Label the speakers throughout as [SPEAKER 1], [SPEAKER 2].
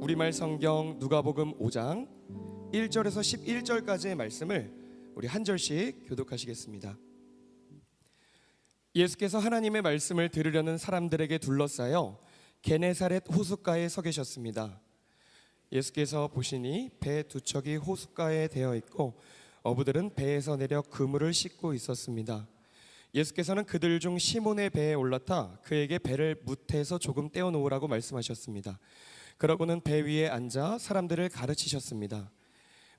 [SPEAKER 1] 우리말 성경 누가복음 5장 1절에서 11절까지의 말씀을 우리 한 절씩 교독하시겠습니다. 예수께서 하나님의 말씀을 들으려는 사람들에게 둘러싸여 게네사렛 호숫가에 서 계셨습니다. 예수께서 보시니 배 두 척이 호숫가에 대어 있고 어부들은 배에서 내려 그물을 씻고 있었습니다. 예수께서는 그들 중 시몬의 배에 올라타 그에게 배를 무태에서 조금 떼어 놓으라고 말씀하셨습니다. 그러고는 배 위에 앉아 사람들을 가르치셨습니다.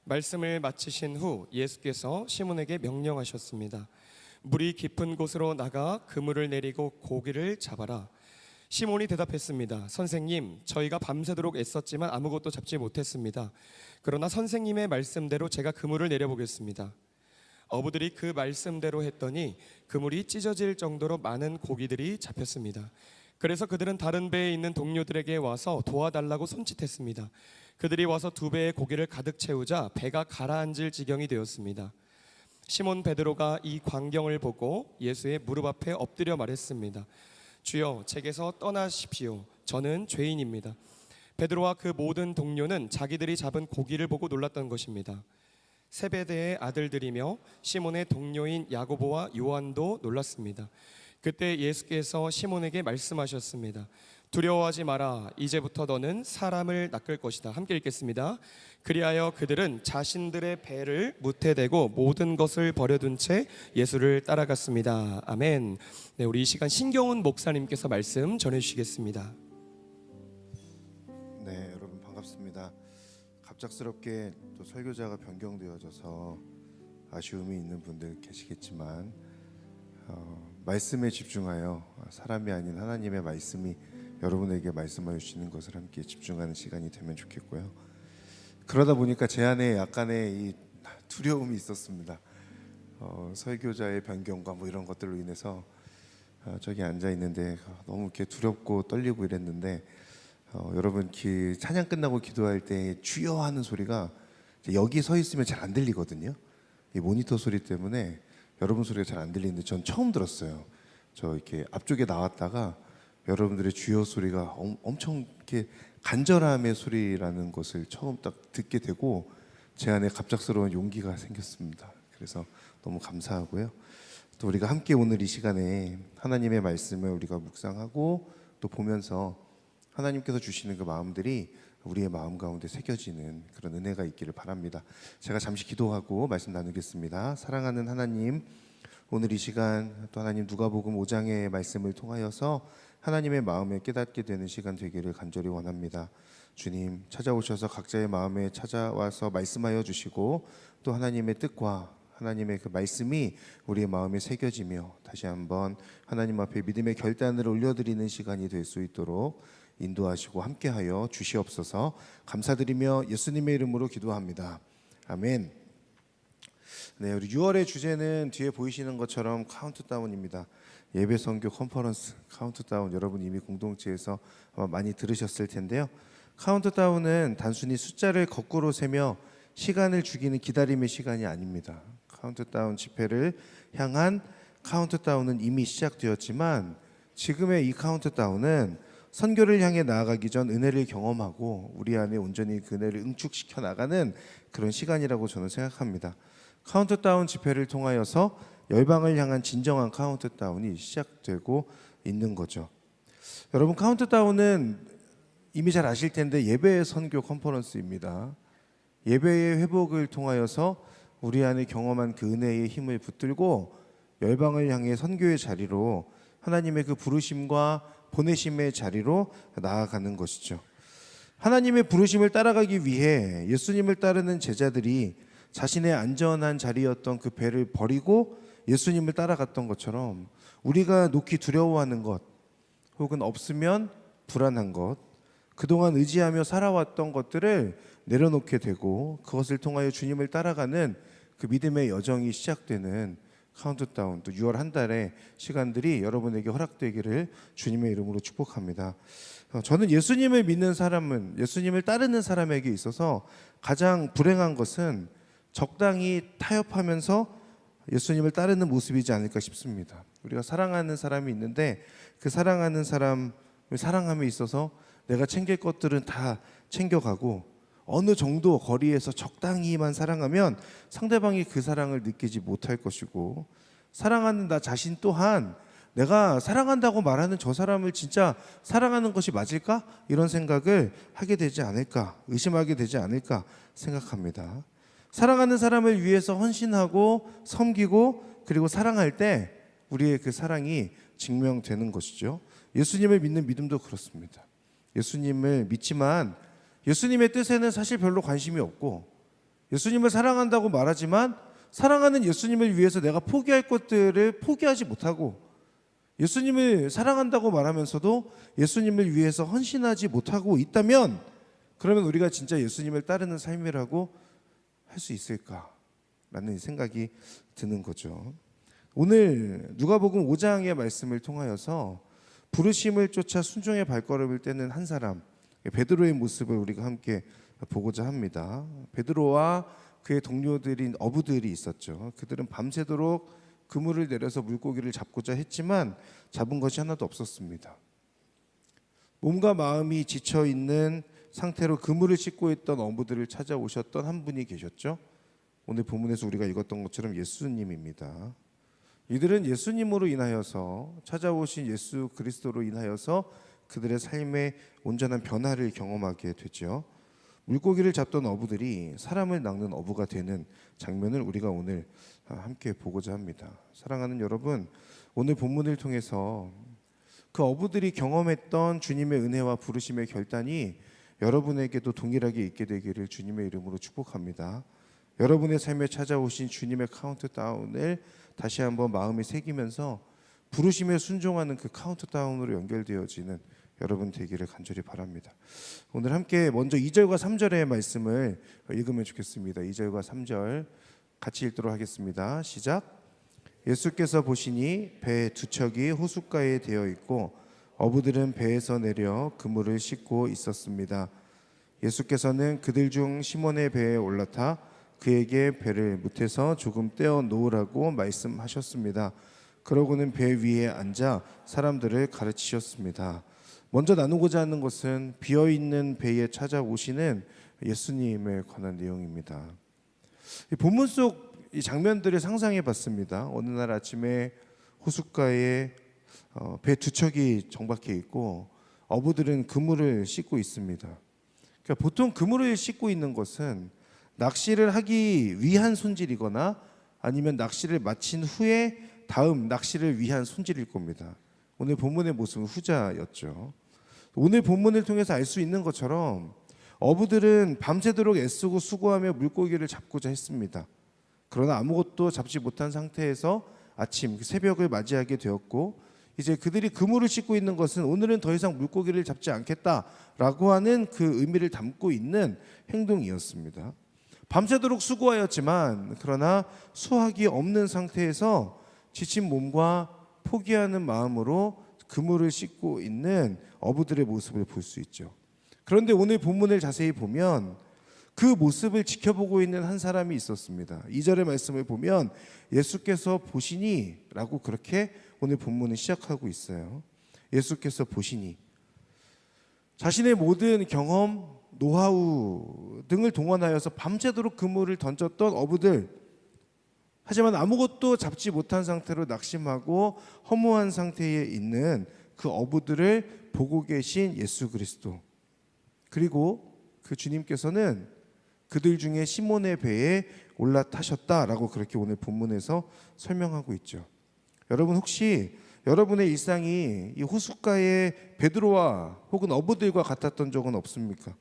[SPEAKER 1] 말씀을 마치신 후 예수께서 시몬에게 명령하셨습니다. 물이 깊은 곳으로 나가 그물을 내리고 고기를 잡아라. 시몬이 대답했습니다. 선생님, 저희가 밤새도록 애썼지만 아무것도 잡지 못했습니다. 그러나 선생님의 말씀대로 제가 그물을 내려보겠습니다. 어부들이 그 말씀대로 했더니 그물이 찢어질 정도로 많은 고기들이 잡혔습니다. 그래서 그들은 다른 배에 있는 동료들에게 와서 도와달라고 손짓했습니다. 그들이 와서 두 배의 고기를 가득 채우자 배가 가라앉을 지경이 되었습니다. 시몬 베드로가 이 광경을 보고 예수의 무릎 앞에 엎드려 말했습니다. 주여, 제게서 떠나십시오. 저는 죄인입니다. 베드로와 그 모든 동료는 자기들이 잡은 고기를 보고 놀랐던 것입니다. 세베대의 아들들이며 시몬의 동료인 야고보와 요한도 놀랐습니다. 그때 예수께서 시몬에게 말씀하셨습니다. 두려워하지 마라. 이제부터 너는 사람을 낚을 것이다. 함께 읽겠습니다. 그리하여 그들은 자신들의 배를 무태 대고 모든 것을 버려둔 채 예수를 따라갔습니다. 아멘. 네, 우리 이 시간 신경훈 목사님께서 말씀 전해주시겠습니다.
[SPEAKER 2] 네, 여러분 반갑습니다. 갑작스럽게 또 설교자가 변경되어져서 아쉬움이 있는 분들 계시겠지만 말씀에 집중하여 사람이 아닌 하나님의 말씀이 여러분에게 말씀하여 주시는 것을 함께 집중하는 시간이 되면 좋겠고요. 그러다 보니까 제 안에 약간의 이 두려움이 있었습니다. 설교자의 변경과 뭐 이런 것들로 인해서 저기 앉아 있는데 너무 이렇게 두렵고 떨리고 이랬는데 여러분 찬양 끝나고 기도할 때 주여 하는 소리가 여기 서 있으면 잘 안 들리거든요. 이 모니터 소리 때문에 여러분 소리가 잘 안 들리는데 전 처음 들었어요. 저 이렇게 앞쪽에 나왔다가 여러분들의 주여 소리가 엄청 이렇게 간절함의 소리라는 것을 처음 딱 듣게 되고 제 안에 갑작스러운 용기가 생겼습니다. 그래서 너무 감사하고요. 또 우리가 함께 오늘 이 시간에 하나님의 말씀을 우리가 묵상하고 또 보면서 하나님께서 주시는 그 마음들이 우리의 마음 가운데 새겨지는 그런 은혜가 있기를 바랍니다. 제가 잠시 기도하고 말씀 나누겠습니다. 사랑하는 하나님, 오늘 이 시간 또 하나님 누가복음 5장의 말씀을 통하여서 하나님의 마음을 깨닫게 되는 시간 되기를 간절히 원합니다. 주님, 찾아오셔서 각자의 마음에 찾아와서 말씀하여 주시고 또 하나님의 뜻과 하나님의 그 말씀이 우리의 마음에 새겨지며 다시 한번 하나님 앞에 믿음의 결단을 올려드리는 시간이 될 수 있도록 인도하시고 함께하여 주시옵소서. 감사드리며 예수님의 이름으로 기도합니다. 아멘. 네, 우리 6월의 주제는 뒤에 보이시는 것처럼 카운트다운입니다. 예배 선교 컨퍼런스 카운트다운, 여러분 이미 공동체에서 아마 많이 들으셨을 텐데요. 카운트다운은 단순히 숫자를 거꾸로 세며 시간을 죽이는 기다림의 시간이 아닙니다. 카운트다운 집회를 향한 카운트다운은 이미 시작되었지만 지금의 이 카운트다운은 선교를 향해 나아가기 전 은혜를 경험하고 우리 안에 온전히 그 은혜를 응축시켜 나가는 그런 시간이라고 저는 생각합니다. 카운트다운 집회를 통하여서 열방을 향한 진정한 카운트다운이 시작되고 있는 거죠. 여러분, 카운트다운은 이미 잘 아실 텐데 예배의 선교 컨퍼런스입니다. 예배의 회복을 통하여서 우리 안에 경험한 그 은혜의 힘을 붙들고 열방을 향해 선교의 자리로, 하나님의 그 부르심과 보내심의 자리로 나아가는 것이죠. 하나님의 부르심을 따라가기 위해 예수님을 따르는 제자들이 자신의 안전한 자리였던 그 배를 버리고 예수님을 따라갔던 것처럼 우리가 놓기 두려워하는 것, 혹은 없으면 불안한 것, 그동안 의지하며 살아왔던 것들을 내려놓게 되고 그것을 통하여 주님을 따라가는 그 믿음의 여정이 시작되는 카운트다운, 또 6월 한 달의 시간들이 여러분에게 허락되기를 주님의 이름으로 축복합니다. 저는 예수님을 믿는 사람은, 예수님을 따르는 사람에게 있어서 가장 불행한 것은 적당히 타협하면서 예수님을 따르는 모습이지 않을까 싶습니다. 우리가 사랑하는 사람이 있는데 그 사랑하는 사람을 사랑함에 있어서 내가 챙길 것들은 다 챙겨가고 어느 정도 거리에서 적당히만 사랑하면 상대방이 그 사랑을 느끼지 못할 것이고, 사랑하는 나 자신 또한 내가 사랑한다고 말하는 저 사람을 진짜 사랑하는 것이 맞을까? 이런 생각을 하게 되지 않을까, 의심하게 되지 않을까 생각합니다. 사랑하는 사람을 위해서 헌신하고 섬기고 그리고 사랑할 때 우리의 그 사랑이 증명되는 것이죠. 예수님을 믿는 믿음도 그렇습니다. 예수님을 믿지만 예수님의 뜻에는 사실 별로 관심이 없고, 예수님을 사랑한다고 말하지만 사랑하는 예수님을 위해서 내가 포기할 것들을 포기하지 못하고, 예수님을 사랑한다고 말하면서도 예수님을 위해서 헌신하지 못하고 있다면, 그러면 우리가 진짜 예수님을 따르는 삶이라고 할 수 있을까라는 생각이 드는 거죠. 오늘 누가복음 5장의 말씀을 통하여서 부르심을 쫓아 순종의 발걸음을 떼는 한 사람, 베드로의 모습을 우리가 함께 보고자 합니다. 베드로와 그의 동료들인 어부들이 있었죠. 그들은 밤새도록 그물을 내려서 물고기를 잡고자 했지만 잡은 것이 하나도 없었습니다. 몸과 마음이 지쳐 있는 상태로 그물을 씻고 있던 어부들을 찾아오셨던 한 분이 계셨죠. 오늘 본문에서 우리가 읽었던 것처럼 예수님입니다. 이들은 예수님으로 인하여서, 찾아오신 예수 그리스도로 인하여서 그들의 삶의 온전한 변화를 경험하게 되죠. 물고기를 잡던 어부들이 사람을 낚는 어부가 되는 장면을 우리가 오늘 함께 보고자 합니다. 사랑하는 여러분, 오늘 본문을 통해서 그 어부들이 경험했던 주님의 은혜와 부르심의 결단이 여러분에게도 동일하게 있게 되기를 주님의 이름으로 축복합니다. 여러분의 삶에 찾아오신 주님의 카운트다운을 다시 한번 마음에 새기면서 부르심에 순종하는 그 카운트다운으로 연결되어지는 여러분 되기를 간절히 바랍니다. 오늘 함께 먼저 2절과 3절의 말씀을 읽으면 좋겠습니다. 2절과 3절 같이 읽도록 하겠습니다. 시작. 예수께서 보시니 배 두 척이 호숫가에 되어 있고 어부들은 배에서 내려 그물을 씻고 있었습니다. 예수께서는 그들 중 시몬의 배에 올라타 그에게 배를 무태서 조금 떼어 놓으라고 말씀하셨습니다. 그러고는 배 위에 앉아 사람들을 가르치셨습니다. 먼저 나누고자 하는 것은 비어있는 배에 찾아오시는 예수님에 관한 내용입니다. 이 본문 속 이 장면들을 상상해 봤습니다. 어느 날 아침에 호숫가에 배 두 척이 정박해 있고 어부들은 그물을 씻고 있습니다. 그러니까 보통 그물을 씻고 있는 것은 낚시를 하기 위한 손질이거나 아니면 낚시를 마친 후에 다음 낚시를 위한 손질일 겁니다. 오늘 본문의 모습은 후자였죠. 오늘 본문을 통해서 알 수 있는 것처럼 어부들은 밤새도록 애쓰고 수고하며 물고기를 잡고자 했습니다. 그러나 아무것도 잡지 못한 상태에서 아침 새벽을 맞이하게 되었고, 이제 그들이 그물을 씻고 있는 것은 오늘은 더 이상 물고기를 잡지 않겠다라고 하는 그 의미를 담고 있는 행동이었습니다. 밤새도록 수고하였지만 그러나 수확이 없는 상태에서 지친 몸과 포기하는 마음으로 그물을 씻고 있는 어부들의 모습을 볼 수 있죠. 그런데 오늘 본문을 자세히 보면 그 모습을 지켜보고 있는 한 사람이 있었습니다. 2절의 말씀을 보면 예수께서 보시니 라고 그렇게 오늘 본문을 시작하고 있어요. 예수께서 보시니, 자신의 모든 경험, 노하우 등을 동원하여서 밤새도록 그물을 던졌던 어부들, 하지만 아무것도 잡지 못한 상태로 낙심하고 허무한 상태에 있는 그 어부들을 보고 계신 예수 그리스도, 그리고 그 주님께서는 그들 중에 시몬의 배에 올라타셨다라고 그렇게 오늘 본문에서 설명하고 있죠. 여러분, 혹시 여러분의 일상이 이 호숫가의 베드로와 혹은 어부들과 같았던 적은 없습니까?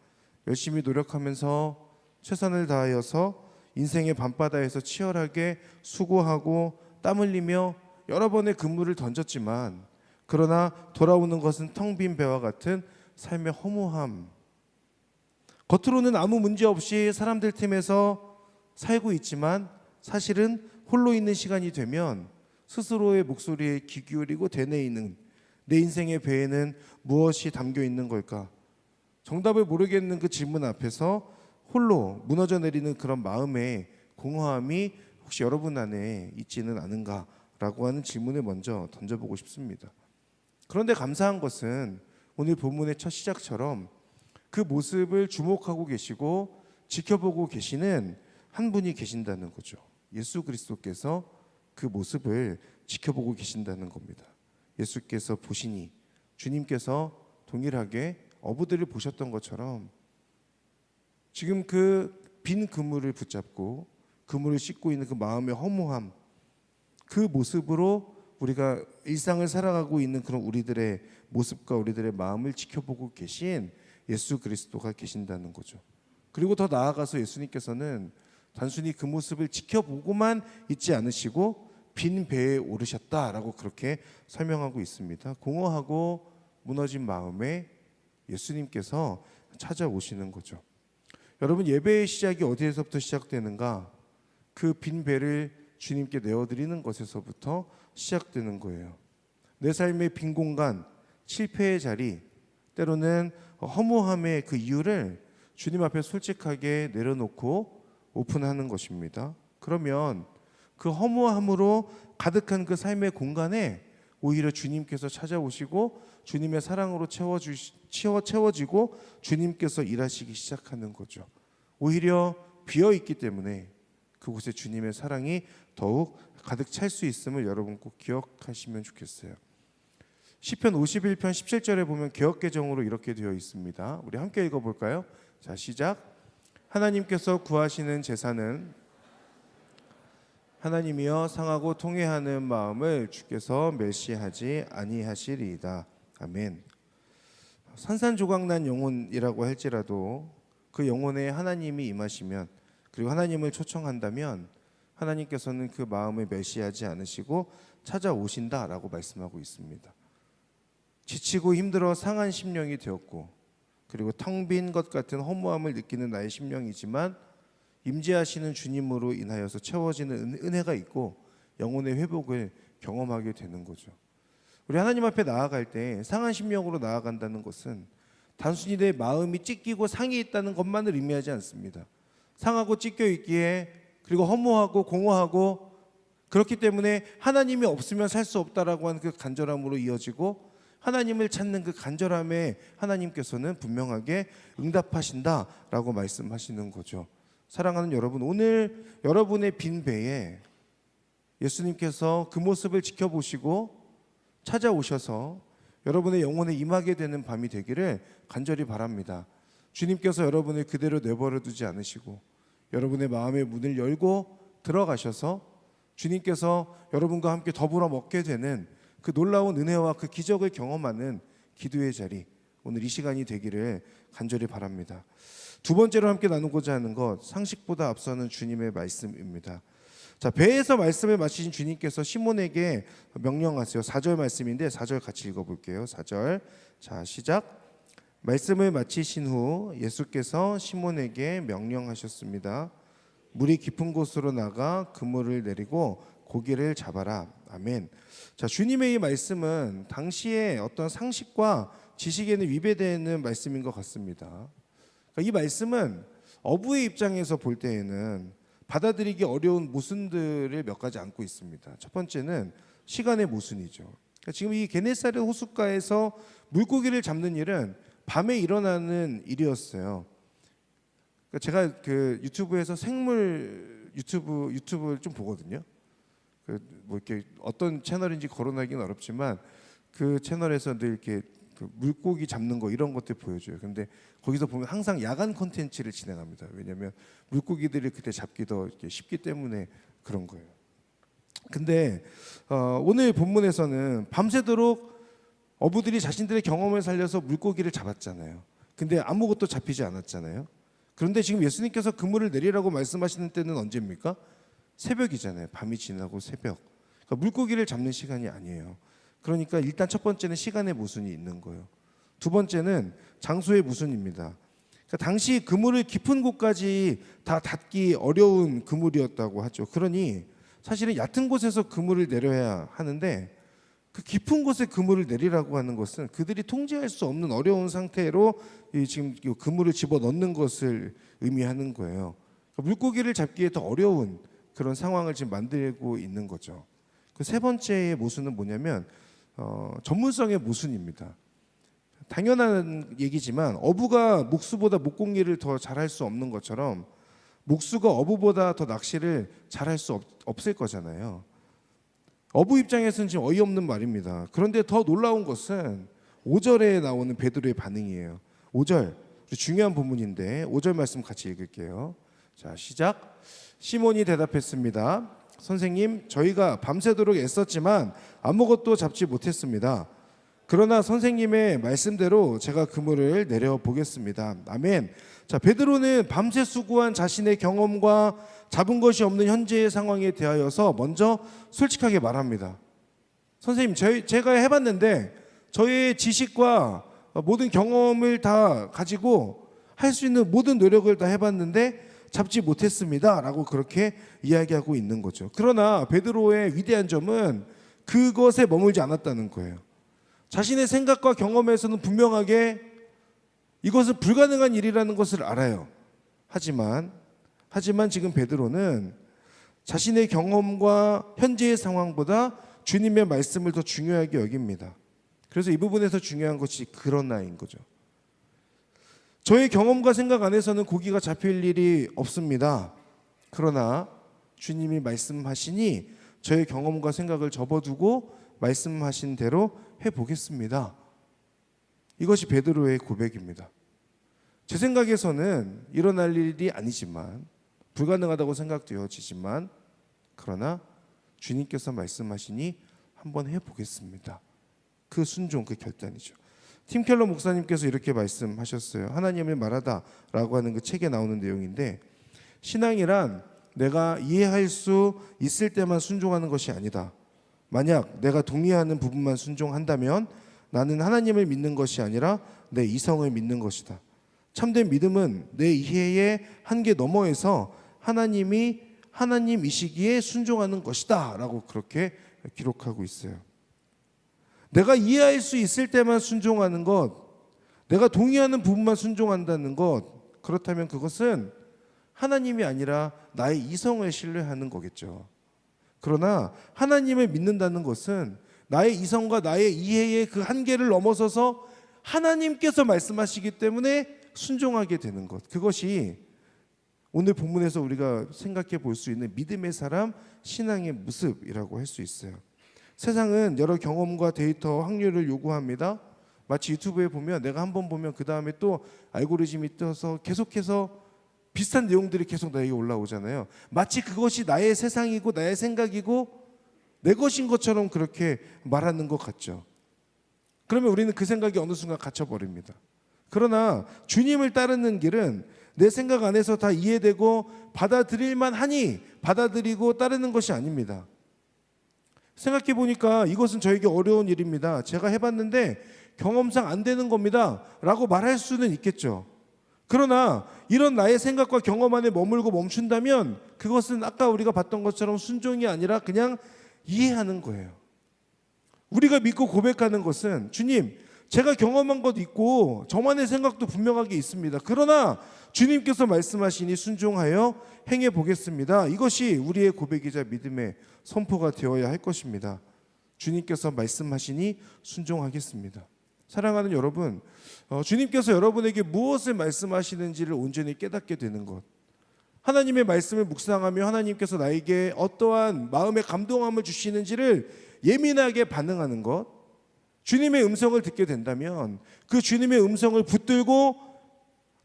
[SPEAKER 2] 열심히 노력하면서 최선을 다하여서 인생의 밤바다에서 치열하게 수고하고 땀 흘리며 여러 번의 그물을 던졌지만 그러나 돌아오는 것은 텅 빈 배와 같은 삶의 허무함, 겉으로는 아무 문제 없이 사람들 틈에서 살고 있지만 사실은 홀로 있는 시간이 되면 스스로의 목소리에 귀 기울이고 되뇌이는, 내 인생의 배에는 무엇이 담겨 있는 걸까? 정답을 모르겠는 그 질문 앞에서 홀로 무너져 내리는 그런 마음의 공허함이 혹시 여러분 안에 있지는 않은가라고 하는 질문을 먼저 던져보고 싶습니다. 그런데 감사한 것은 오늘 본문의 첫 시작처럼 그 모습을 주목하고 계시고 지켜보고 계시는 한 분이 계신다는 거죠. 예수 그리스도께서 그 모습을 지켜보고 계신다는 겁니다. 예수께서 보시니 주님께서 동일하게 어부들을 보셨던 것처럼 지금 그 빈 그물을 붙잡고 그물을 씻고 있는 그 마음의 허무함, 그 모습으로 우리가 일상을 살아가고 있는 그런 우리들의 모습과 우리들의 마음을 지켜보고 계신 예수 그리스도가 계신다는 거죠. 그리고 더 나아가서 예수님께서는 단순히 그 모습을 지켜보고만 있지 않으시고 빈 배에 오르셨다라고 그렇게 설명하고 있습니다. 공허하고 무너진 마음에 예수님께서 찾아오시는 거죠. 여러분, 예배의 시작이 어디에서부터 시작되는가? 그 빈 배를 주님께 내어드리는 것에서부터 시작되는 거예요. 내 삶의 빈 공간, 실패의 자리, 때로는 허무함의 그 이유를 주님 앞에 솔직하게 내려놓고 오픈하는 것입니다. 그러면 그 허무함으로 가득한 그 삶의 공간에 오히려 주님께서 찾아오시고 주님의 사랑으로 채워지고 주님께서 일하시기 시작하는 거죠. 오히려 비어있기 때문에 그곳에 주님의 사랑이 더욱 가득 찰 수 있음을 여러분 꼭 기억하시면 좋겠어요. 시편 51편 17절에 보면 개역개정으로 이렇게 되어 있습니다. 우리 함께 읽어볼까요? 자, 시작. 하나님께서 구하시는 제사는 하나님이여 상하고 통회하는 마음을 주께서 멸시하지 아니하시리이다. 아멘. 산산조각난 영혼이라고 할지라도 그 영혼에 하나님이 임하시면, 그리고 하나님을 초청한다면 하나님께서는 그 마음을 멸시하지 않으시고 찾아오신다라고 말씀하고 있습니다. 지치고 힘들어 상한 심령이 되었고, 그리고 텅 빈 것 같은 허무함을 느끼는 나의 심령이지만 임재하시는 주님으로 인하여서 채워지는 은혜가 있고 영혼의 회복을 경험하게 되는 거죠. 우리 하나님 앞에 나아갈 때 상한 심령으로 나아간다는 것은 단순히 내 마음이 찢기고 상해 있다는 것만을 의미하지 않습니다. 상하고 찢겨 있기에, 그리고 허무하고 공허하고, 그렇기 때문에 하나님이 없으면 살 수 없다라고 하는 그 간절함으로 이어지고, 하나님을 찾는 그 간절함에 하나님께서는 분명하게 응답하신다라고 말씀하시는 거죠. 사랑하는 여러분, 오늘 여러분의 빈 배에 예수님께서 그 모습을 지켜보시고 찾아오셔서 여러분의 영혼에 임하게 되는 밤이 되기를 간절히 바랍니다. 주님께서 여러분을 그대로 내버려 두지 않으시고 여러분의 마음의 문을 열고 들어가셔서 주님께서 여러분과 함께 더불어 먹게 되는 그 놀라운 은혜와 그 기적을 경험하는 기도의 자리, 오늘 이 시간이 되기를 간절히 바랍니다. 두 번째로 함께 나누고자 하는 것, 상식보다 앞서는 주님의 말씀입니다. 자, 배에서 말씀을 마치신 주님께서 시몬에게 명령하세요. 4절 말씀인데 4절 같이 읽어볼게요. 4절. 자, 시작. 말씀을 마치신 후 예수께서 시몬에게 명령하셨습니다. 물이 깊은 곳으로 나가 그물을 내리고 고기를 잡아라. 아멘. 자, 주님의 이 말씀은 당시의 어떤 상식과 지식에는 위배되는 말씀인 것 같습니다. 이 말씀은 어부의 입장에서 볼 때에는 받아들이기 어려운 모순들을 몇 가지 안고 있습니다. 첫 번째는 시간의 모순이죠. 그러니까 지금 이 게네사렛 호숫가에서 물고기를 잡는 일은 밤에 일어나는 일이었어요. 그러니까 제가 그 유튜브에서 생물 유튜브를 좀 보거든요. 뭐 이렇게 어떤 채널인지 거론하기는 어렵지만 그 채널에서 늘 이렇게 그 물고기 잡는 거 이런 것들 보여줘요. 근데 거기서 보면 항상 야간 콘텐츠를 진행합니다. 왜냐하면 물고기들이 그때 잡기 더 이렇게 쉽기 때문에 그런 거예요. 근데 오늘 본문에서는 밤새도록 어부들이 자신들의 경험을 살려서 물고기를 잡았잖아요. 근데 아무것도 잡히지 않았잖아요. 그런데 지금 예수님께서 그물을 내리라고 말씀하시는 때는 언제입니까? 새벽이잖아요. 밤이 지나고 새벽. 그러니까 물고기를 잡는 시간이 아니에요. 그러니까 일단 첫 번째는 시간의 모순이 있는 거예요. 두 번째는 장소의 모순입니다. 그러니까 당시 그물을 깊은 곳까지 다 닿기 어려운 그물이었다고 하죠. 그러니 사실은 얕은 곳에서 그물을 내려야 하는데 그 깊은 곳에 그물을 내리라고 하는 것은 그들이 통제할 수 없는 어려운 상태로 지금 그물을 집어넣는 것을 의미하는 거예요. 그러니까 물고기를 잡기에 더 어려운 그런 상황을 지금 만들고 있는 거죠. 그 세 번째의 모순은 뭐냐면 전문성의 모순입니다. 당연한 얘기지만 어부가 목수보다 목공일을 더 잘할 수 없는 것처럼 목수가 어부보다 더 낚시를 잘할 수 없을 거잖아요. 어부 입장에서는 지금 어이없는 말입니다. 그런데 더 놀라운 것은 5절에 나오는 베드로의 반응이에요. 5절 중요한 부분인데 5절 말씀 같이 읽을게요. 자, 시작. 시몬이 대답했습니다. 선생님, 저희가 밤새도록 애썼지만 아무것도 잡지 못했습니다. 그러나 선생님의 말씀대로 제가 그물을 내려 보겠습니다. 아멘. 자, 베드로는 밤새 수고한 자신의 경험과 잡은 것이 없는 현재의 상황에 대하여서 먼저 솔직하게 말합니다. 선생님, 제가 해봤는데 저의 지식과 모든 경험을 다 가지고 할 수 있는 모든 노력을 다 해봤는데 잡지 못했습니다 라고 그렇게 이야기하고 있는 거죠. 그러나 베드로의 위대한 점은 그것에 머물지 않았다는 거예요. 자신의 생각과 경험에서는 분명하게 이것은 불가능한 일이라는 것을 알아요. 하지만 지금 베드로는 자신의 경험과 현재의 상황보다 주님의 말씀을 더 중요하게 여깁니다. 그래서 이 부분에서 중요한 것이 그러나인 거죠. 저의 경험과 생각 안에서는 고기가 잡힐 일이 없습니다. 그러나 주님이 말씀하시니 저의 경험과 생각을 접어두고 말씀하신 대로 해보겠습니다. 이것이 베드로의 고백입니다. 제 생각에서는 일어날 일이 아니지만 불가능하다고 생각되어지지만 그러나 주님께서 말씀하시니 한번 해보겠습니다. 그 순종, 그 결단이죠. 팀 켈러 목사님께서 이렇게 말씀하셨어요. 하나님을 말하다라고 하는 그 책에 나오는 내용인데 신앙이란 내가 이해할 수 있을 때만 순종하는 것이 아니다. 만약 내가 동의하는 부분만 순종한다면 나는 하나님을 믿는 것이 아니라 내 이성을 믿는 것이다. 참된 믿음은 내 이해의 한계 너머에서 하나님이시기에 순종하는 것이다 라고 그렇게 기록하고 있어요. 내가 이해할 수 있을 때만 순종하는 것, 내가 동의하는 부분만 순종한다는 것, 그렇다면 그것은 하나님이 아니라 나의 이성을 신뢰하는 거겠죠. 그러나 하나님을 믿는다는 것은 나의 이성과 나의 이해의 그 한계를 넘어서서 하나님께서 말씀하시기 때문에 순종하게 되는 것, 그것이 오늘 본문에서 우리가 생각해 볼 수 있는 믿음의 사람, 신앙의 모습이라고 할 수 있어요. 세상은 여러 경험과 데이터, 확률을 요구합니다. 마치 유튜브에 보면 내가 한번 보면 그 다음에 또 알고리즘이 떠서 계속해서 비슷한 내용들이 계속 나에게 올라오잖아요. 마치 그것이 나의 세상이고 나의 생각이고 내 것인 것처럼 그렇게 말하는 것 같죠. 그러면 우리는 그 생각이 어느 순간 갇혀버립니다. 그러나 주님을 따르는 길은 내 생각 안에서 다 이해되고 받아들일만 하니 받아들이고 따르는 것이 아닙니다. 생각해 보니까 이것은 저에게 어려운 일입니다. 제가 해봤는데 경험상 안 되는 겁니다 라고 말할 수는 있겠죠. 그러나 이런 나의 생각과 경험 안에 머물고 멈춘다면 그것은 아까 우리가 봤던 것처럼 순종이 아니라 그냥 이해하는 거예요. 우리가 믿고 고백하는 것은 주님, 제가 경험한 것 있고 저만의 생각도 분명하게 있습니다. 그러나 주님께서 말씀하시니 순종하여 행해 보겠습니다. 이것이 우리의 고백이자 믿음의 선포가 되어야 할 것입니다. 주님께서 말씀하시니 순종하겠습니다. 사랑하는 여러분, 주님께서 여러분에게 무엇을 말씀하시는지를 온전히 깨닫게 되는 것, 하나님의 말씀을 묵상하며 하나님께서 나에게 어떠한 마음의 감동함을 주시는지를 예민하게 반응하는 것, 주님의 음성을 듣게 된다면 그 주님의 음성을 붙들고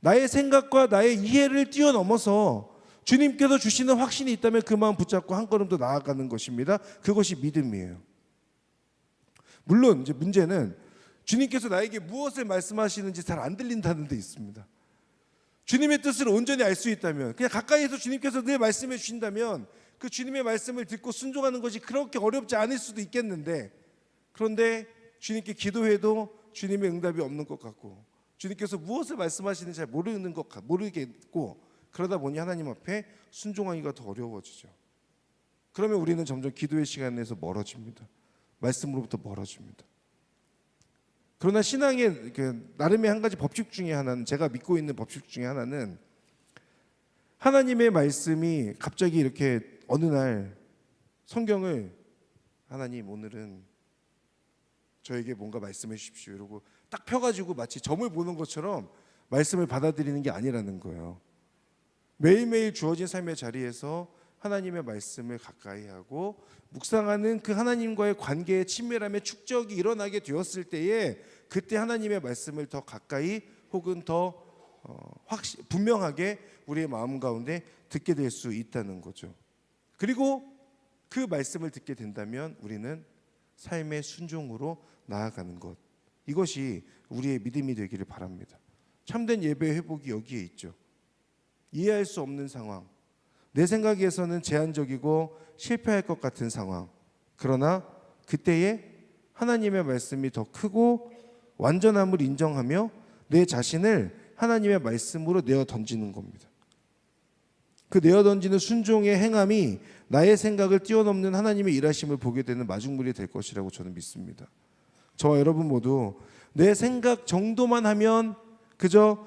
[SPEAKER 2] 나의 생각과 나의 이해를 뛰어넘어서 주님께서 주시는 확신이 있다면 그 마음 붙잡고 한 걸음 더 나아가는 것입니다. 그것이 믿음이에요. 물론 이제 문제는 주님께서 나에게 무엇을 말씀하시는지 잘 안 들린다는 데 있습니다. 주님의 뜻을 온전히 알 수 있다면, 그냥 가까이에서 주님께서 늘 말씀해 주신다면 그 주님의 말씀을 듣고 순종하는 것이 그렇게 어렵지 않을 수도 있겠는데, 그런데 주님께 기도해도 주님의 응답이 없는 것 같고 주님께서 무엇을 말씀하시는지 잘 모르겠고, 그러다 보니 하나님 앞에 순종하기가 더 어려워지죠. 그러면 우리는 점점 기도의 시간에서 멀어집니다. 말씀으로부터 멀어집니다. 그러나 신앙의 나름의 한 가지 법칙 중에 하나는, 제가 믿고 있는 법칙 중에 하나는, 하나님의 말씀이 갑자기 이렇게 어느 날 성경을 하나님 오늘은 저에게 뭔가 말씀해 주십시오 이러고 딱 펴가지고 마치 점을 보는 것처럼 말씀을 받아들이는 게 아니라는 거예요. 매일매일 주어진 삶의 자리에서 하나님의 말씀을 가까이 하고 묵상하는 그 하나님과의 관계의 친밀함의 축적이 일어나게 되었을 때에 그때 하나님의 말씀을 더 가까이 혹은 더 분명하게 우리의 마음 가운데 듣게 될 수 있다는 거죠. 그리고 그 말씀을 듣게 된다면 우리는 삶의 순종으로 나아가는 것, 이것이 우리의 믿음이 되기를 바랍니다. 참된 예배 회복이 여기에 있죠. 이해할 수 없는 상황, 내 생각에서는 제한적이고 실패할 것 같은 상황, 그러나 그때에 하나님의 말씀이 더 크고 완전함을 인정하며 내 자신을 하나님의 말씀으로 내어 던지는 겁니다. 그 내어 던지는 순종의 행함이 나의 생각을 뛰어넘는 하나님의 일하심을 보게 되는 마중물이 될 것이라고 저는 믿습니다. 저와 여러분 모두 내 생각 정도만 하면 그저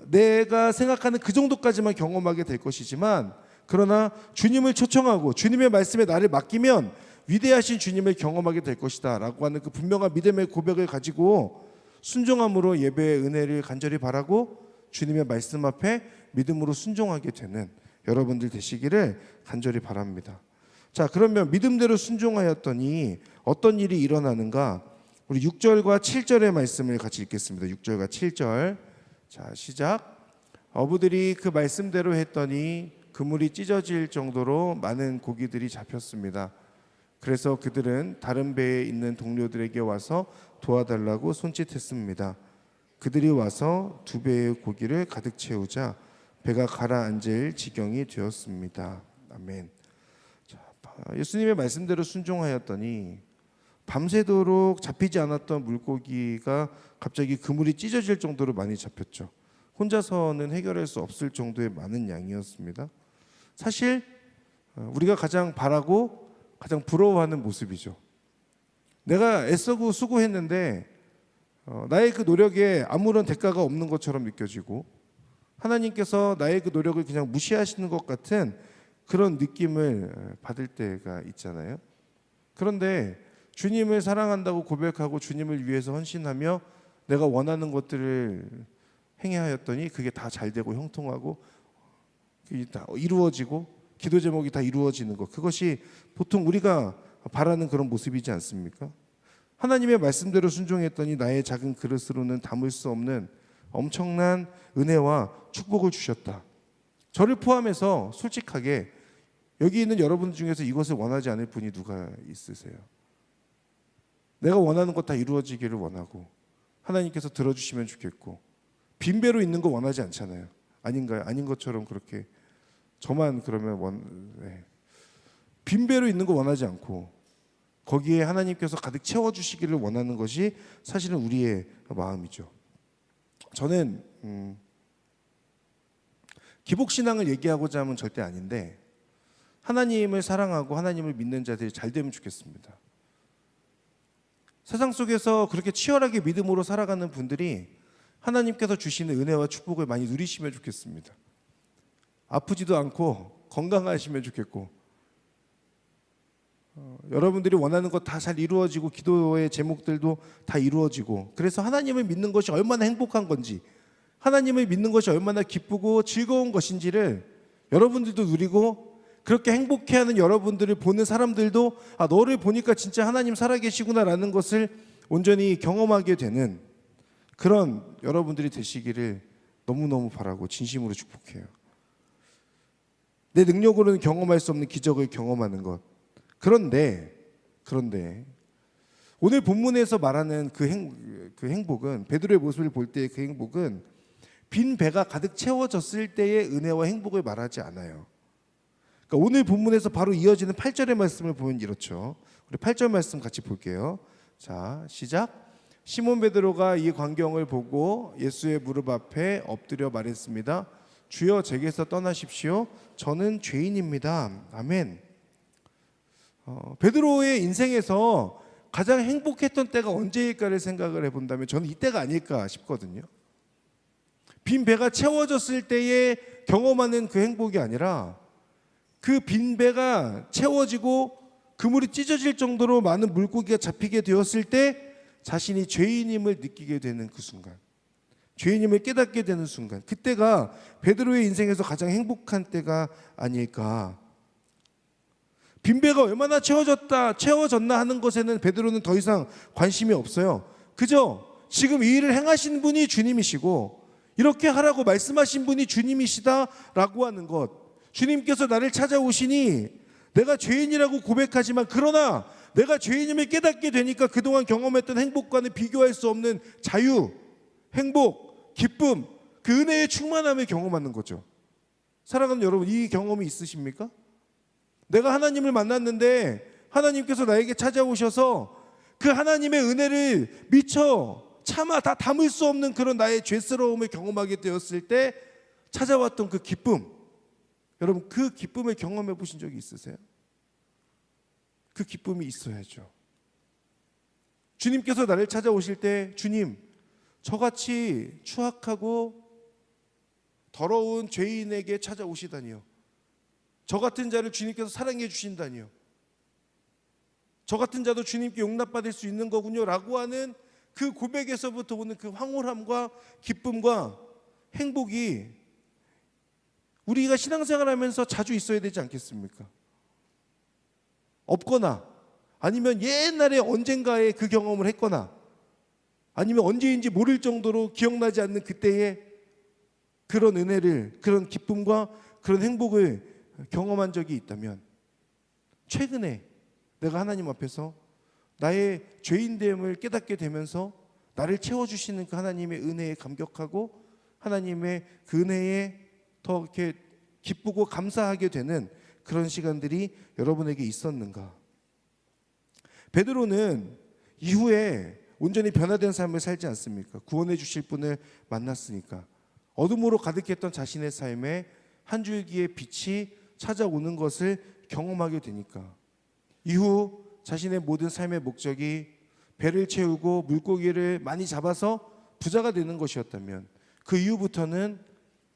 [SPEAKER 2] 내가 생각하는 그 정도까지만 경험하게 될 것이지만, 그러나 주님을 초청하고 주님의 말씀에 나를 맡기면 위대하신 주님을 경험하게 될 것이다 라고 하는 그 분명한 믿음의 고백을 가지고 순종함으로 예배의 은혜를 간절히 바라고 주님의 말씀 앞에 믿음으로 순종하게 되는 여러분들 되시기를 간절히 바랍니다. 자, 그러면 믿음대로 순종하였더니 어떤 일이 일어나는가? 우리 6절과 7절의 말씀을 같이 읽겠습니다. 6절과 7절. 자, 시작. 어부들이 그 말씀대로 했더니 그물이 찢어질 정도로 많은 고기들이 잡혔습니다. 그래서 그들은 다른 배에 있는 동료들에게 와서 도와달라고 손짓했습니다. 그들이 와서 2배의 고기를 가득 채우자 배가 가라앉을 지경이 되었습니다. 아멘. 자, 예수님의 말씀대로 순종하였더니 밤새도록 잡히지 않았던 물고기가 갑자기 그물이 찢어질 정도로 많이 잡혔죠. 혼자서는 해결할 수 없을 정도의 많은 양이었습니다. 사실 우리가 가장 바라고 가장 부러워하는 모습이죠. 내가 애쓰고 수고했는데 나의 그 노력에 아무런 대가가 없는 것처럼 느껴지고 하나님께서 나의 그 노력을 그냥 무시하시는 것 같은 그런 느낌을 받을 때가 있잖아요. 그런데 주님을 사랑한다고 고백하고 주님을 위해서 헌신하며 내가 원하는 것들을 행하였더니 그게 다 잘되고 형통하고 그게 다 이루어지고 기도 제목이 다 이루어지는 것, 그것이 보통 우리가 바라는 그런 모습이지 않습니까? 하나님의 말씀대로 순종했더니 나의 작은 그릇으로는 담을 수 없는 엄청난 은혜와 축복을 주셨다. 저를 포함해서 솔직하게 여기 있는 여러분 중에서 이것을 원하지 않을 분이 누가 있으세요? 내가 원하는 것 다 이루어지기를 원하고 하나님께서 들어주시면 좋겠고 빈배로 있는 거 원하지 않잖아요. 아닌가요? 아닌 것처럼 그렇게 저만 그러면 빈배로 있는 거 원하지 않고 거기에 하나님께서 가득 채워주시기를 원하는 것이 사실은 우리의 마음이죠. 저는 기복신앙을 얘기하고자 하면 절대 아닌데 하나님을 사랑하고 하나님을 믿는 자들이 잘 되면 좋겠습니다. 세상 속에서 그렇게 치열하게 믿음으로 살아가는 분들이 하나님께서 주시는 은혜와 축복을 많이 누리시면 좋겠습니다. 아프지도 않고 건강하시면 좋겠고 여러분들이 원하는 것 다 잘 이루어지고 기도의 제목들도 다 이루어지고, 그래서 하나님을 믿는 것이 얼마나 행복한 건지, 하나님을 믿는 것이 얼마나 기쁘고 즐거운 것인지를 여러분들도 누리고, 그렇게 행복해하는 여러분들을 보는 사람들도 너를 보니까 진짜 하나님 살아계시구나라는 것을 온전히 경험하게 되는 그런 여러분들이 되시기를 너무너무 바라고 진심으로 축복해요. 내 능력으로는 경험할 수 없는 기적을 경험하는 것. 그런데 오늘 본문에서 말하는 그 행복은, 베드로의 모습을 볼 때의 그 행복은 빈 배가 가득 채워졌을 때의 은혜와 행복을 말하지 않아요. 그러니까 오늘 본문에서 바로 이어지는 8절의 말씀을 보면 이렇죠. 우리 8절 말씀 같이 볼게요. 자, 시작. 시몬 베드로가 이 광경을 보고 예수의 무릎 앞에 엎드려 말했습니다. 주여, 제게서 떠나십시오. 저는 죄인입니다. 아멘. 베드로의 인생에서 가장 행복했던 때가 언제일까를 생각을 해본다면 저는 이때가 아닐까 싶거든요. 빈 배가 채워졌을 때에 경험하는 그 행복이 아니라 그 빈 배가 채워지고 그물이 찢어질 정도로 많은 물고기가 잡히게 되었을 때 자신이 죄인임을 느끼게 되는 그 순간, 죄인임을 깨닫게 되는 순간, 그때가 베드로의 인생에서 가장 행복한 때가 아닐까. 빈배가 얼마나 채워졌나 하는 것에는 베드로는 더 이상 관심이 없어요. 그저 지금 이 일을 행하신 분이 주님이시고 이렇게 하라고 말씀하신 분이 주님이시다라고 하는 것, 주님께서 나를 찾아오시니 내가 죄인이라고 고백하지만 그러나 내가 죄인임을 깨닫게 되니까 그동안 경험했던 행복과는 비교할 수 없는 자유, 행복, 기쁨, 그 은혜의 충만함을 경험하는 거죠. 사랑하는 여러분, 이 경험이 있으십니까? 내가 하나님을 만났는데 하나님께서 나에게 찾아오셔서 그 하나님의 은혜를 미처 차마 다 담을 수 없는 그런 나의 죄스러움을 경험하게 되었을 때 찾아왔던 그 기쁨, 여러분 그 기쁨을 경험해 보신 적이 있으세요? 그 기쁨이 있어야죠. 주님께서 나를 찾아오실 때 주님, 저같이 추악하고 더러운 죄인에게 찾아오시다니요. 저 같은 자를 주님께서 사랑해 주신다니요. 저 같은 자도 주님께 용납받을 수 있는 거군요 라고 하는 그 고백에서부터 오는 그 황홀함과 기쁨과 행복이 우리가 신앙생활하면서 자주 있어야 되지 않겠습니까? 없거나 아니면 옛날에 언젠가에 그 경험을 했거나 아니면 언제인지 모를 정도로 기억나지 않는 그때의 그런 은혜를, 그런 기쁨과 그런 행복을 경험한 적이 있다면 최근에 내가 하나님 앞에서 나의 죄인됨을 깨닫게 되면서 나를 채워주시는 그 하나님의 은혜에 감격하고 하나님의 그 은혜에 더 이렇게 기쁘고 감사하게 되는 그런 시간들이 여러분에게 있었는가? 베드로는 이후에 온전히 변화된 삶을 살지 않습니까? 구원해 주실 분을 만났으니까. 어둠으로 가득했던 자신의 삶에 한 줄기의 빛이 찾아오는 것을 경험하게 되니까 이후 자신의 모든 삶의 목적이 배를 채우고 물고기를 많이 잡아서 부자가 되는 것이었다면 그 이후부터는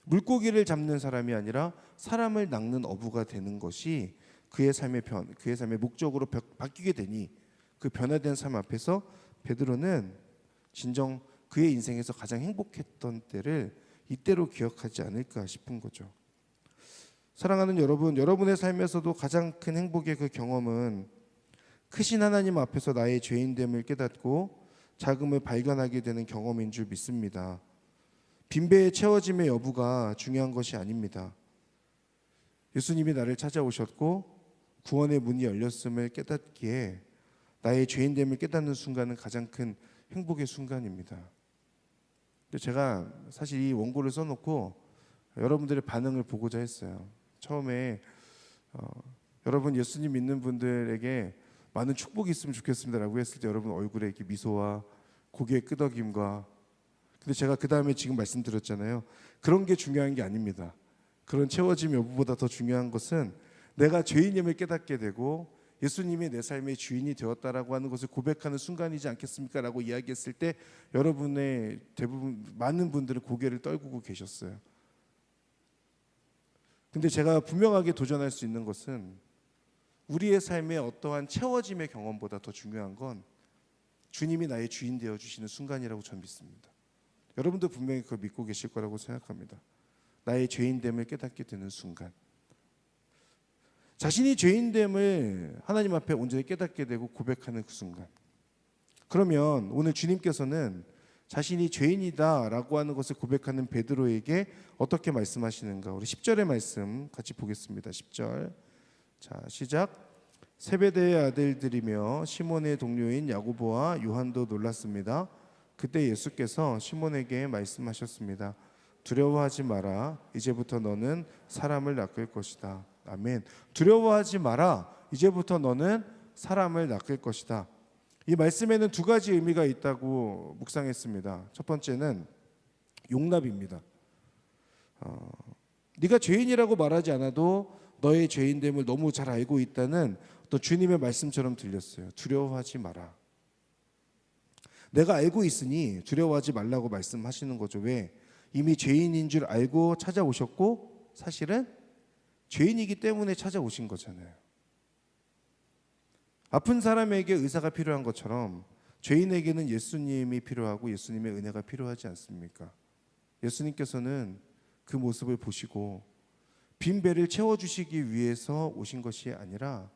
[SPEAKER 2] 물고기를 잡는 사람이 아니라 사람을 낚는 어부가 되는 것이 그의 삶의 목적으로 바뀌게 되니 그 변화된 삶 앞에서 베드로는 진정 그의 인생에서 가장 행복했던 때를 이때로 기억하지 않을까 싶은 거죠. 사랑하는 여러분, 여러분의 삶에서도 가장 큰 행복의 그 경험은 크신 하나님 앞에서 나의 죄인됨을 깨닫고 자금을 발견하게 되는 경험인 줄 믿습니다. 빈배의 채워짐의 여부가 중요한 것이 아닙니다. 예수님이 나를 찾아오셨고 구원의 문이 열렸음을 깨닫기에 나의 죄인됨을 깨닫는 순간은 가장 큰 행복의 순간입니다. 제가 사실 이 원고를 써놓고 여러분들의 반응을 보고자 했어요. 처음에 여러분 예수님 믿는 분들에게 많은 축복이 있으면 좋겠습니다라고 했을 때 여러분 얼굴에 이렇게 미소와 고개의 끄덕임과 근데 제가 그 다음에 지금 말씀드렸잖아요. 그런 게 중요한 게 아닙니다. 그런 채워짐 여부보다 더 중요한 것은 내가 죄인임을 깨닫게 되고 예수님이 내 삶의 주인이 되었다라고 하는 것을 고백하는 순간이지 않겠습니까? 라고 이야기했을 때 여러분의 대부분 많은 분들은 고개를 떨구고 계셨어요. 근데 제가 분명하게 도전할 수 있는 것은 우리의 삶의 어떠한 채워짐의 경험보다 더 중요한 건 주님이 나의 주인 되어 주시는 순간이라고 저는 믿습니다. 여러분도 분명히 그걸 믿고 계실 거라고 생각합니다. 나의 죄인됨을 깨닫게 되는 순간, 자신이 죄인됨을 하나님 앞에 온전히 깨닫게 되고 고백하는 그 순간. 그러면 오늘 주님께서는 자신이 죄인이다라고 하는 것을 고백하는 베드로에게 어떻게 말씀하시는가? 우리 10절의 말씀 같이 보겠습니다. 10절. 자, 시작. 세베대의 아들들이며 시몬의 동료인 야고보와 요한도 놀랐습니다. 그때 예수께서 시몬에게 말씀하셨습니다. 두려워하지 마라. 이제부터 너는 사람을 낚을 것이다. 아멘. 두려워하지 마라. 이제부터 너는 사람을 낚을 것이다. 이 말씀에는 두 가지 의미가 있다고 묵상했습니다. 첫 번째는 용납입니다. 네가 죄인이라고 말하지 않아도 너의 죄인됨을 너무 잘 알고 있다는 또 주님의 말씀처럼 들렸어요. 두려워하지 마라. 내가 알고 있으니 두려워하지 말라고 말씀하시는 거죠. 왜? 이미 죄인인 줄 알고 찾아오셨고 사실은 죄인이기 때문에 찾아오신 거잖아요. 아픈 사람에게 의사가 필요한 것처럼 죄인에게는 예수님이 필요하고 예수님의 은혜가 필요하지 않습니까? 예수님께서는 그 모습을 보시고 빈 배를 채워주시기 위해서 오신 것이 아니라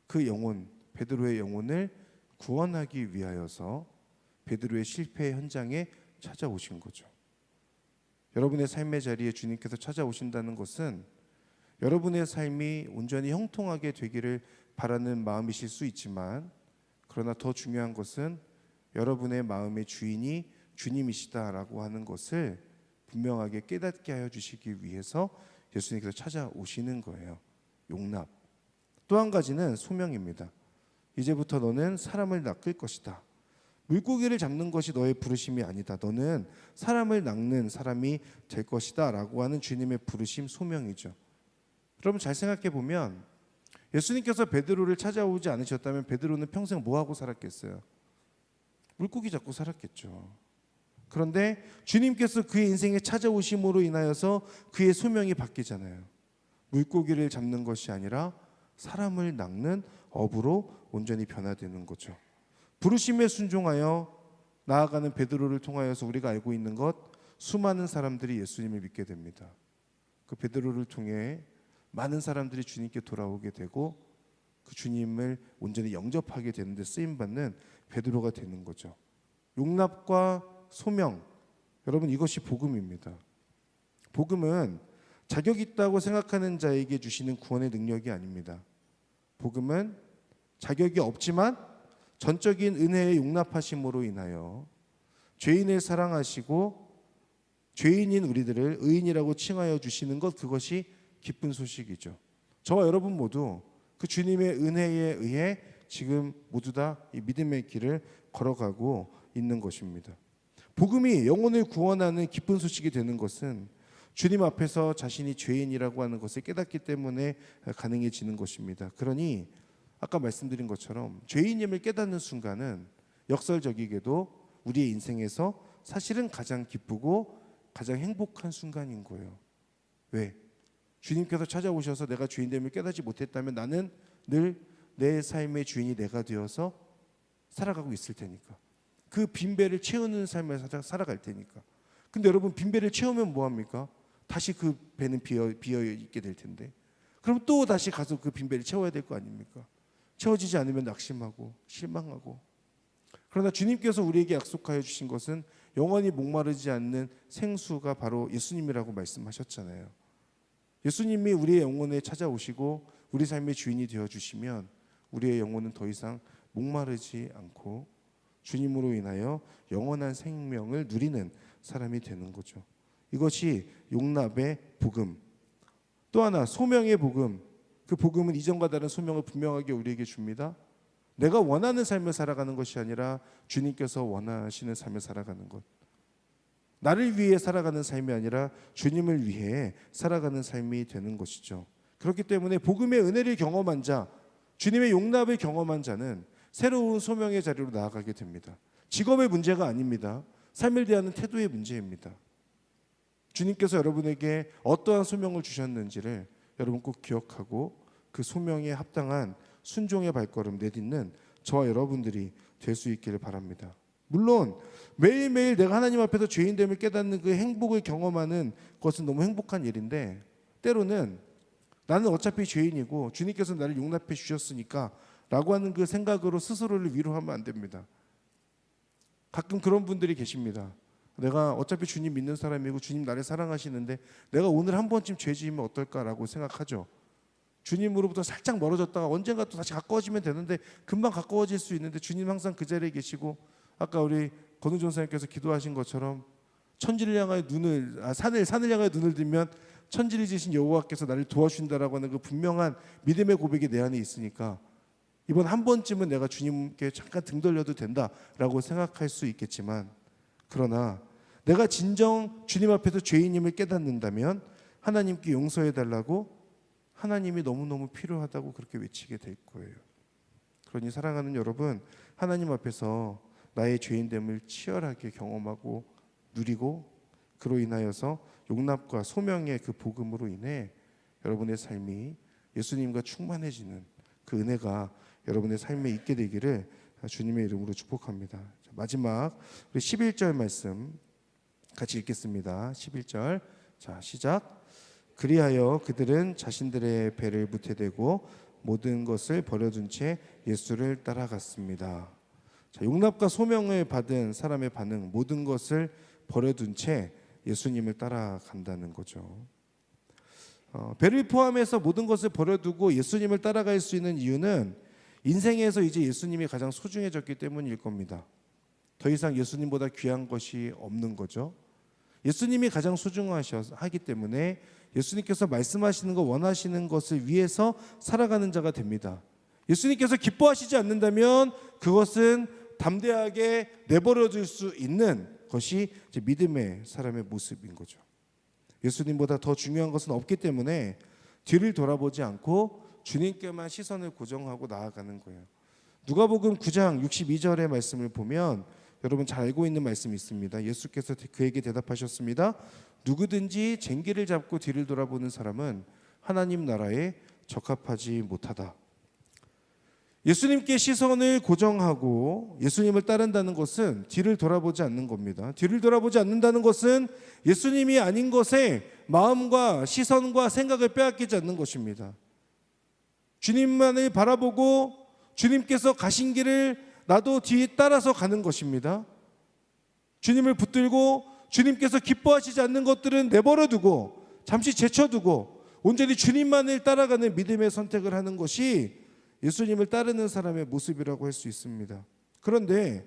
[SPEAKER 2] 그 영혼, 베드로의 영혼을 구원하기 위하여서 베드로의 실패 현장에 찾아오신 거죠. 여러분의 삶의 자리에 주님께서 찾아오신다는 것은 여러분의 삶이 온전히 형통하게 되기를 바라는 마음이실 수 있지만, 그러나 더 중요한 것은 여러분의 마음의 주인이 주님이시다라고 하는 것을 분명하게 깨닫게 하여 주시기 위해서 예수님께서 찾아오시는 거예요. 용납. 또 한 가지는 소명입니다. 이제부터 너는 사람을 낚을 것이다. 물고기를 잡는 것이 너의 부르심이 아니다. 너는 사람을 낚는 사람이 될 것이다 라고 하는 주님의 부르심, 소명이죠. 여러분 잘 생각해 보면 예수님께서 베드로를 찾아오지 않으셨다면 베드로는 평생 뭐하고 살았겠어요? 물고기 잡고 살았겠죠. 그런데 주님께서 그의 인생에 찾아오심으로 인하여서 그의 소명이 바뀌잖아요. 물고기를 잡는 것이 아니라 사람을 낚는 어부로 온전히 변화되는 거죠. 부르심에 순종하여 나아가는 베드로를 통하여서 우리가 알고 있는 것, 수많은 사람들이 예수님을 믿게 됩니다. 그 베드로를 통해 많은 사람들이 주님께 돌아오게 되고 그 주님을 온전히 영접하게 되는데 쓰임받는 베드로가 되는 거죠. 용납과 소명, 여러분 이것이 복음입니다. 복음은 자격 있다고 생각하는 자에게 주시는 구원의 능력이 아닙니다. 복음은 자격이 없지만 전적인 은혜의 용납하심으로 인하여 죄인을 사랑하시고 죄인인 우리들을 의인이라고 칭하여 주시는 것, 그것이 기쁜 소식이죠. 저와 여러분 모두 그 주님의 은혜에 의해 지금 모두 다 이 믿음의 길을 걸어가고 있는 것입니다. 복음이 영혼을 구원하는 기쁜 소식이 되는 것은 주님 앞에서 자신이 죄인이라고 하는 것을 깨닫기 때문에 가능해지는 것입니다. 그러니 아까 말씀드린 것처럼 죄인임을 깨닫는 순간은 역설적이게도 우리의 인생에서 사실은 가장 기쁘고 가장 행복한 순간인 거예요. 왜? 주님께서 찾아오셔서 내가 죄인됨을 깨닫지 못했다면 나는 늘 내 삶의 주인이 내가 되어서 살아가고 있을 테니까. 그 빈배를 채우는 삶을 살아갈 테니까. 근데 여러분 빈배를 채우면 뭐합니까? 다시 그 배는 비어 있게 될 텐데, 그럼 또 다시 가서 그 빈배를 채워야 될 거 아닙니까? 채워지지 않으면 낙심하고 실망하고. 그러나 주님께서 우리에게 약속하여 주신 것은 영원히 목마르지 않는 생수가 바로 예수님이라고 말씀하셨잖아요. 예수님이 우리의 영혼에 찾아오시고 우리 삶의 주인이 되어주시면 우리의 영혼은 더 이상 목마르지 않고 주님으로 인하여 영원한 생명을 누리는 사람이 되는 거죠. 이것이 용납의 복음. 또 하나 소명의 복음. 그 복음은 이전과 다른 소명을 분명하게 우리에게 줍니다. 내가 원하는 삶을 살아가는 것이 아니라 주님께서 원하시는 삶을 살아가는 것. 나를 위해 살아가는 삶이 아니라 주님을 위해 살아가는 삶이 되는 것이죠. 그렇기 때문에 복음의 은혜를 경험한 자, 주님의 용납을 경험한 자는 새로운 소명의 자리로 나아가게 됩니다. 직업의 문제가 아닙니다. 삶을 대하는 태도의 문제입니다. 주님께서 여러분에게 어떠한 소명을 주셨는지를 여러분 꼭 기억하고 그 소명에 합당한 순종의 발걸음 내딛는 저와 여러분들이 될 수 있기를 바랍니다. 물론 매일매일 내가 하나님 앞에서 죄인됨을 깨닫는 그 행복을 경험하는 것은 너무 행복한 일인데, 때로는 나는 어차피 죄인이고 주님께서 나를 용납해 주셨으니까 라고 하는 그 생각으로 스스로를 위로하면 안 됩니다. 가끔 그런 분들이 계십니다. 내가 어차피 주님 믿는 사람이고 주님 나를 사랑하시는데 내가 오늘 한 번쯤 죄 지으면 어떨까라고 생각하죠. 주님으로부터 살짝 멀어졌다가 언젠가 또 다시 가까워지면 되는데 금방 가까워질 수 있는데 주님 항상 그 자리에 계시고, 아까 우리 권우 전사님께서 기도하신 것처럼 천지를 향하여 산을 향하여 눈을 들면 천지를 지신 여호와께서 나를 도와주신다라고 하는 그 분명한 믿음의 고백이 내 안에 있으니까 이번 한 번쯤은 내가 주님께 잠깐 등 돌려도 된다라고 생각할 수 있겠지만, 그러나 내가 진정 주님 앞에서 죄인임을 깨닫는다면 하나님께 용서해달라고 하나님이 너무너무 필요하다고 그렇게 외치게 될 거예요. 그러니 사랑하는 여러분, 하나님 앞에서 나의 죄인됨을 치열하게 경험하고 누리고 그로 인하여서 용납과 소명의 그 복음으로 인해 여러분의 삶이 예수님과 충만해지는 그 은혜가 여러분의 삶에 있게 되기를 주님의 이름으로 축복합니다. 자, 마지막 우리 11절 말씀 같이 읽겠습니다. 11절. 자, 시작. 그리하여 그들은 자신들의 배를 무태대고 모든 것을 버려둔 채 예수를 따라갔습니다. 자, 용납과 소명을 받은 사람의 반응, 모든 것을 버려둔 채 예수님을 따라간다는 거죠. 배를 포함해서 모든 것을 버려두고 예수님을 따라갈 수 있는 이유는 인생에서 이제 예수님이 가장 소중해졌기 때문일 겁니다. 더 이상 예수님보다 귀한 것이 없는 거죠. 예수님이 가장 소중하기 때문에 예수님께서 말씀하시는 것, 원하시는 것을 위해서 살아가는 자가 됩니다. 예수님께서 기뻐하시지 않는다면 그것은 담대하게 내버려둘 수 있는 것이 이제 믿음의 사람의 모습인 거죠. 예수님보다 더 중요한 것은 없기 때문에 뒤를 돌아보지 않고 주님께만 시선을 고정하고 나아가는 거예요. 누가복음 9장 62절의 말씀을 보면 여러분 잘 알고 있는 말씀이 있습니다. 예수께서 그에게 대답하셨습니다. 누구든지 쟁기를 잡고 뒤를 돌아보는 사람은 하나님 나라에 적합하지 못하다. 예수님께 시선을 고정하고 예수님을 따른다는 것은 뒤를 돌아보지 않는 겁니다. 뒤를 돌아보지 않는다는 것은 예수님이 아닌 것에 마음과 시선과 생각을 빼앗기지 않는 것입니다. 주님만을 바라보고 주님께서 가신 길을 나도 뒤에 따라서 가는 것입니다. 주님을 붙들고 주님께서 기뻐하시지 않는 것들은 내버려두고 잠시 제쳐두고 온전히 주님만을 따라가는 믿음의 선택을 하는 것이 예수님을 따르는 사람의 모습이라고 할 수 있습니다. 그런데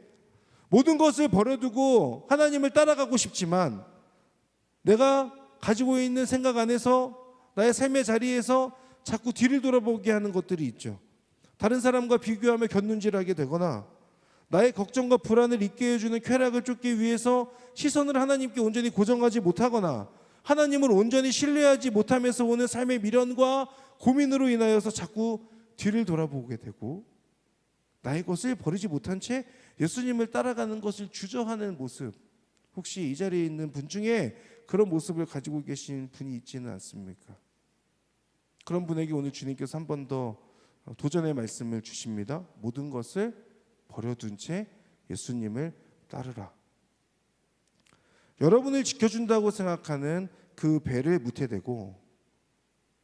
[SPEAKER 2] 모든 것을 버려두고 하나님을 따라가고 싶지만 내가 가지고 있는 생각 안에서 나의 삶의 자리에서 자꾸 뒤를 돌아보게 하는 것들이 있죠. 다른 사람과 비교하며 곁눈질하게 되거나 나의 걱정과 불안을 잊게 해주는 쾌락을 쫓기 위해서 시선을 하나님께 온전히 고정하지 못하거나 하나님을 온전히 신뢰하지 못하면서 오는 삶의 미련과 고민으로 인하여서 자꾸 뒤를 돌아보게 되고 나의 것을 버리지 못한 채 예수님을 따라가는 것을 주저하는 모습, 혹시 이 자리에 있는 분 중에 그런 모습을 가지고 계신 분이 있지는 않습니까? 그런 분에게 오늘 주님께서 한 번 더 도전의 말씀을 주십니다. 모든 것을 버려둔 채 예수님을 따르라. 여러분을 지켜준다고 생각하는 그 배를 무태대고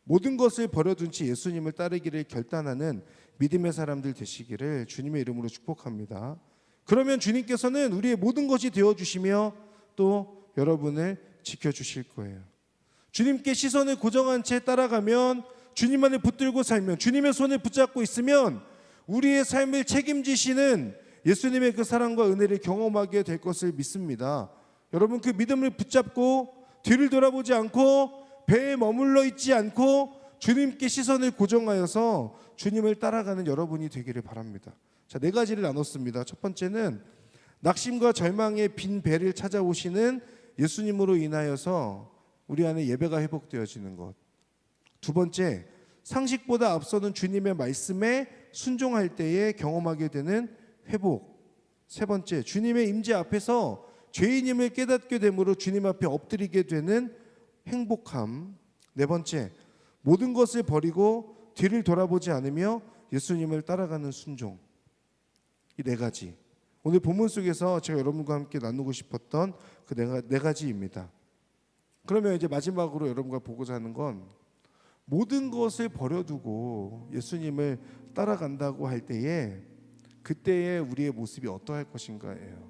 [SPEAKER 2] 모든 것을 버려둔 채 예수님을 따르기를 결단하는 믿음의 사람들 되시기를 주님의 이름으로 축복합니다. 그러면 주님께서는 우리의 모든 것이 되어주시며 또 여러분을 지켜주실 거예요. 주님께 시선을 고정한 채 따라가면, 주님만을 붙들고 살면, 주님의 손을 붙잡고 있으면 우리의 삶을 책임지시는 예수님의 그 사랑과 은혜를 경험하게 될 것을 믿습니다. 여러분, 그 믿음을 붙잡고 뒤를 돌아보지 않고 배에 머물러 있지 않고 주님께 시선을 고정하여서 주님을 따라가는 여러분이 되기를 바랍니다. 자, 4가지를 나눴습니다. 첫 번째는 낙심과 절망의 빈 배를 찾아오시는 예수님으로 인하여서 우리 안에 예배가 회복되어지는 것. 두 번째, 상식보다 앞서는 주님의 말씀에 순종할 때에 경험하게 되는 회복. 세 번째, 주님의 임재 앞에서 죄인임을 깨닫게 되므로 주님 앞에 엎드리게 되는 행복함. 네 번째, 모든 것을 버리고 뒤를 돌아보지 않으며 예수님을 따라가는 순종. 이 4가지. 오늘 본문 속에서 제가 여러분과 함께 나누고 싶었던 그 네 가지입니다. 그러면 이제 마지막으로 여러분과 보고자 하는 건 모든 것을 버려두고 예수님을 따라간다고 할 때에 그때의 우리의 모습이 어떠할 것인가예요.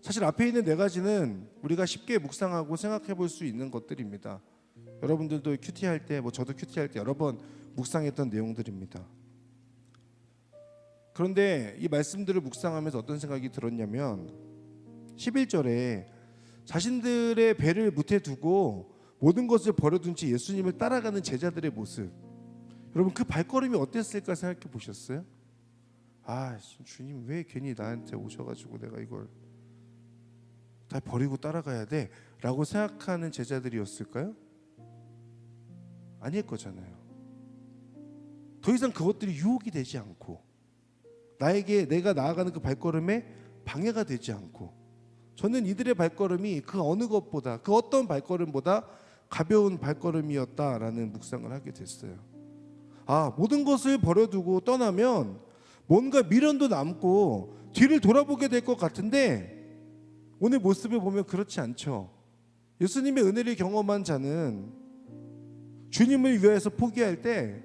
[SPEAKER 2] 사실 앞에 있는 4가지는 우리가 쉽게 묵상하고 생각해 볼 수 있는 것들입니다. 여러분들도 큐티할 때, 저도 큐티할 때 여러 번 묵상했던 내용들입니다. 그런데 이 말씀들을 묵상하면서 어떤 생각이 들었냐면 11절에 자신들의 배를 무태 두고 모든 것을 버려둔 채 예수님을 따라가는 제자들의 모습. 여러분, 그 발걸음이 어땠을까 생각해 보셨어요? 아, 주님 왜 괜히 나한테 오셔가지고 내가 이걸 다 버리고 따라가야 돼? 라고 생각하는 제자들이었을까요? 아닐 거잖아요. 더 이상 그것들이 유혹이 되지 않고 나에게 내가 나아가는 그 발걸음에 방해가 되지 않고, 저는 이들의 발걸음이 그 어느 것보다, 그 어떤 발걸음보다 가벼운 발걸음이었다라는 묵상을 하게 됐어요. 아, 모든 것을 버려두고 떠나면 뭔가 미련도 남고 뒤를 돌아보게 될 것 같은데 오늘 모습을 보면 그렇지 않죠. 예수님의 은혜를 경험한 자는 주님을 위해서 포기할 때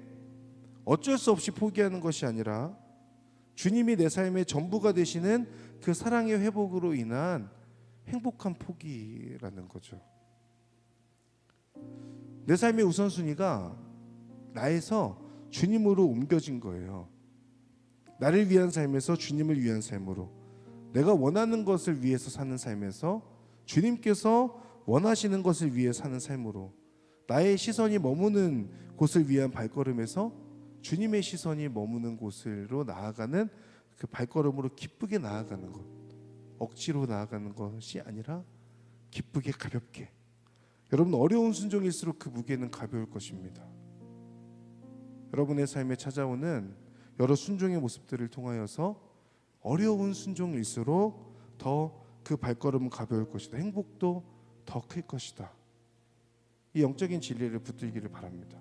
[SPEAKER 2] 어쩔 수 없이 포기하는 것이 아니라 주님이 내 삶의 전부가 되시는 그 사랑의 회복으로 인한 행복한 포기라는 거죠. 내 삶의 우선순위가 나에서 주님으로 옮겨진 거예요. 나를 위한 삶에서 주님을 위한 삶으로, 내가 원하는 것을 위해서 사는 삶에서 주님께서 원하시는 것을 위해 사는 삶으로, 나의 시선이 머무는 곳을 위한 발걸음에서 주님의 시선이 머무는 곳으로 나아가는 그 발걸음으로 기쁘게 나아가는 것, 억지로 나아가는 것이 아니라 기쁘게 가볍게. 여러분, 어려운 순종일수록 그 무게는 가벼울 것입니다. 여러분의 삶에 찾아오는 여러 순종의 모습들을 통하여서 어려운 순종일수록 더 그 발걸음은 가벼울 것이다. 행복도 더 클 것이다. 이 영적인 진리를 붙들기를 바랍니다.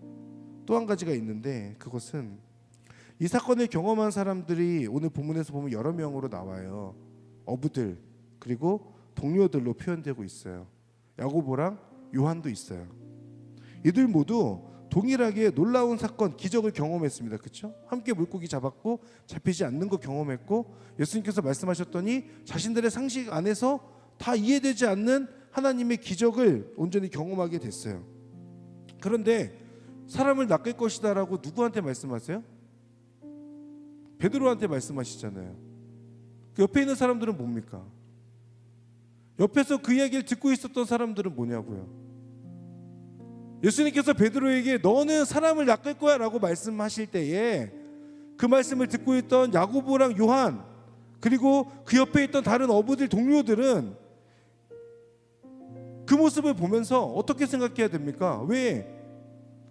[SPEAKER 2] 또 한 가지가 있는데, 그것은 이 사건을 경험한 사람들이 오늘 본문에서 보면 여러 명으로 나와요. 어부들, 그리고 동료들로 표현되고 있어요. 야고보랑 요한도 있어요. 이들 모두 동일하게 놀라운 사건, 기적을 경험했습니다. 그렇죠? 함께 물고기 잡았고 잡히지 않는 거 경험했고, 예수님께서 말씀하셨더니 자신들의 상식 안에서 다 이해되지 않는 하나님의 기적을 온전히 경험하게 됐어요. 그런데 사람을 낚을 것이다 라고 누구한테 말씀하세요? 베드로한테 말씀하시잖아요. 그 옆에 있는 사람들은 뭡니까? 옆에서 그 이야기를 듣고 있었던 사람들은 뭐냐고요? 예수님께서 베드로에게 너는 사람을 낚을 거야 라고 말씀하실 때에 그 말씀을 듣고 있던 야고보랑 요한, 그리고 그 옆에 있던 다른 어부들, 동료들은 그 모습을 보면서 어떻게 생각해야 됩니까? 왜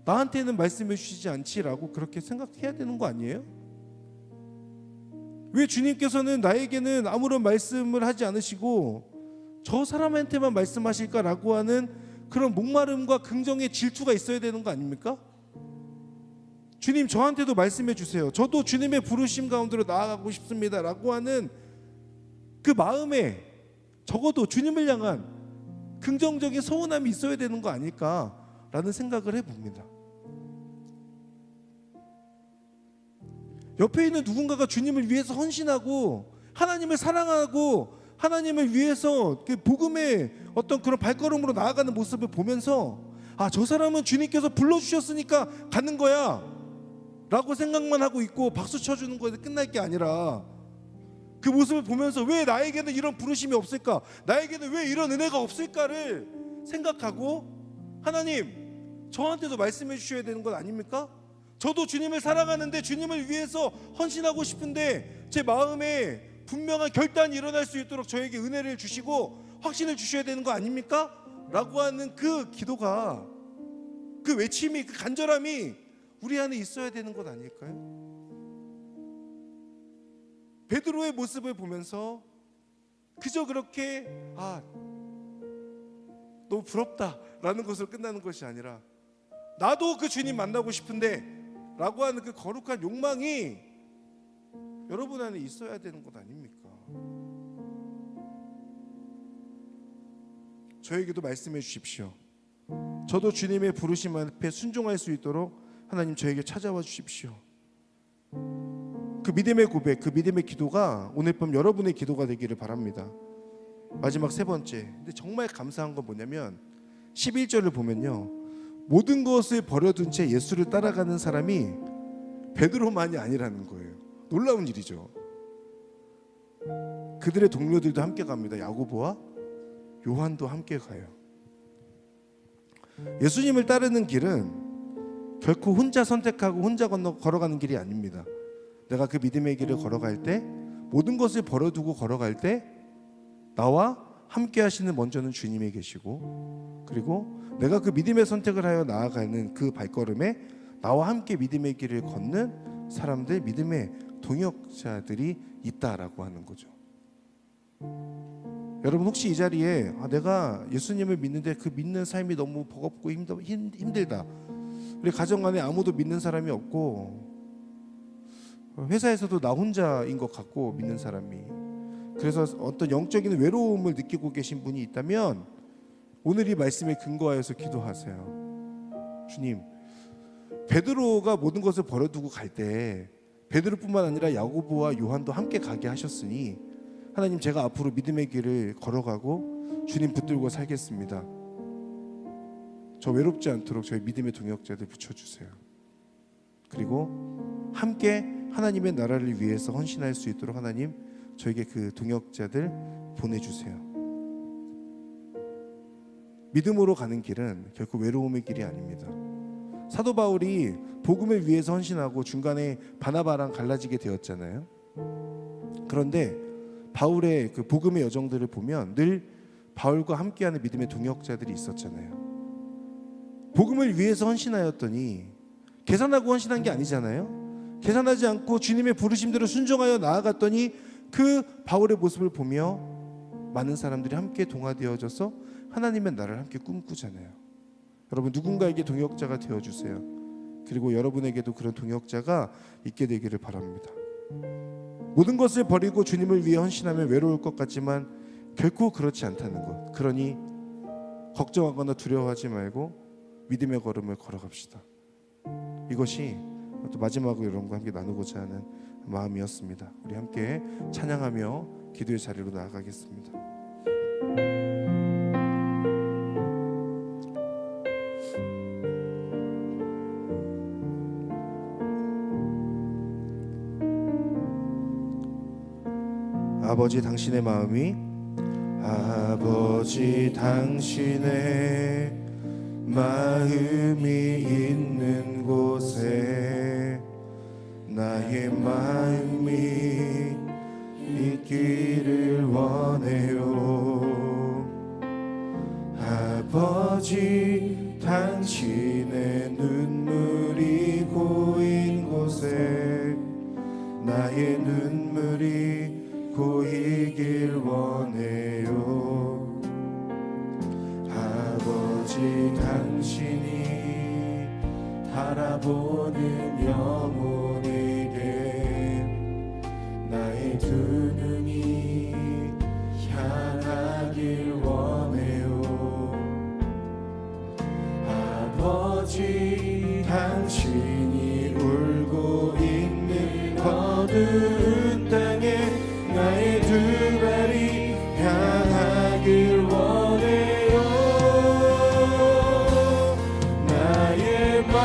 [SPEAKER 2] 나한테는 말씀해 주시지 않지라고 그렇게 생각해야 되는 거 아니에요? 왜 주님께서는 나에게는 아무런 말씀을 하지 않으시고 저 사람한테만 말씀하실까라고 하는 그런 목마름과 긍정의 질투가 있어야 되는 거 아닙니까? 주님, 저한테도 말씀해 주세요. 저도 주님의 부르심 가운데로 나아가고 싶습니다 라고 하는 그 마음에 적어도 주님을 향한 긍정적인 서운함이 있어야 되는 거 아닐까라는 생각을 해봅니다. 옆에 있는 누군가가 주님을 위해서 헌신하고 하나님을 사랑하고 하나님을 위해서 그 복음의 어떤 그런 발걸음으로 나아가는 모습을 보면서 아, 저 사람은 주님께서 불러주셨으니까 가는 거야 라고 생각만 하고 있고 박수 쳐주는 거에 끝날 게 아니라 그 모습을 보면서 왜 나에게는 이런 부르심이 없을까, 나에게는 왜 이런 은혜가 없을까를 생각하고 하나님, 저한테도 말씀해 주셔야 되는 것 아닙니까? 저도 주님을 사랑하는데 주님을 위해서 헌신하고 싶은데 제 마음에 분명한 결단이 일어날 수 있도록 저에게 은혜를 주시고 확신을 주셔야 되는 거 아닙니까? 라고 하는 그 기도가, 그 외침이, 그 간절함이 우리 안에 있어야 되는 것 아닐까요? 베드로의 모습을 보면서 그저 그렇게 아, 너무 부럽다 라는 것으로 끝나는 것이 아니라 나도 그 주님 만나고 싶은데 라고 하는 그 거룩한 욕망이 여러분 안에 있어야 되는 것 아닙니까? 저에게도 말씀해 주십시오. 저도 주님의 부르심 앞에 순종할 수 있도록 하나님 저에게 찾아와 주십시오. 그 믿음의 고백, 그 믿음의 기도가 오늘 밤 여러분의 기도가 되기를 바랍니다. 마지막 세 번째, 근데 정말 감사한 건 뭐냐면 11절을 보면요, 모든 것을 버려둔 채 예수를 따라가는 사람이 베드로만이 아니라는 거예요. 놀라운 일이죠. 그들의 동료들도 함께 갑니다. 야고보와 요한도 함께 가요. 예수님을 따르는 길은 결코 혼자 선택하고 혼자 걸어가는 길이 아닙니다. 내가 그 믿음의 길을 걸어갈 때, 모든 것을 버려두고 걸어갈 때 나와 함께 하시는 먼저는 주님이 계시고, 그리고 내가 그 믿음의 선택을 하여 나아가는 그 발걸음에 나와 함께 믿음의 길을 걷는 사람들, 믿음의 동역자들이 있다라고 하는 거죠. 여러분, 혹시 이 자리에 내가 예수님을 믿는데 그 믿는 삶이 너무 버겁고 힘들다, 우리 가정 안에 아무도 믿는 사람이 없고 회사에서도 나 혼자인 것 같고 믿는 사람이. 그래서 어떤 영적인 외로움을 느끼고 계신 분이 있다면 오늘 이 말씀에 근거하여서 기도하세요. 주님, 베드로가 모든 것을 버려두고 갈 때 베드로뿐만 아니라 야고보와 요한도 함께 가게 하셨으니 하나님, 제가 앞으로 믿음의 길을 걸어가고 주님 붙들고 살겠습니다. 저 외롭지 않도록 저희 믿음의 동역자들 붙여주세요. 그리고 함께 하나님의 나라를 위해서 헌신할 수 있도록 하나님, 저에게 그 동역자들 보내주세요. 믿음으로 가는 길은 결코 외로움의 길이 아닙니다. 사도 바울이 복음을 위해서 헌신하고 중간에 바나바랑 갈라지게 되었잖아요. 그런데 바울의 그 복음의 여정들을 보면 늘 바울과 함께하는 믿음의 동역자들이 있었잖아요. 복음을 위해서 헌신하였더니 계산하고 헌신한 게 아니잖아요. 계산하지 않고 주님의 부르심대로 순종하여 나아갔더니 그 바울의 모습을 보며 많은 사람들이 함께 동화되어져서 하나님의 나라를 함께 꿈꾸잖아요. 여러분, 누군가에게 동역자가 되어주세요. 그리고 여러분에게도 그런 동역자가 있게 되기를 바랍니다. 모든 것을 버리고 주님을 위해 헌신하면 외로울 것 같지만 결코 그렇지 않다는 것. 그러니 걱정하거나 두려워하지 말고 믿음의 걸음을 걸어갑시다. 이것이 또 마지막으로 여러분과 함께 나누고자 하는 마음이었습니다. 우리 함께 찬양하며 기도의 자리로 나아가겠습니다. 아버지, 당신의 마음이, 아버지 당신의 마음이 있는 곳에 나의 마음이 있기를 원해요. 아버지 당신의 눈물이 고인 곳에 나의 눈물이 고이길 원해요. 아버지 당신이 바라보는 영혼에게 나의 두 눈이 향하길 원해요. 아버지 당신이 울고 있는 어두운 땅에 나의 두 발이 향하길 원해요. 나의 마음이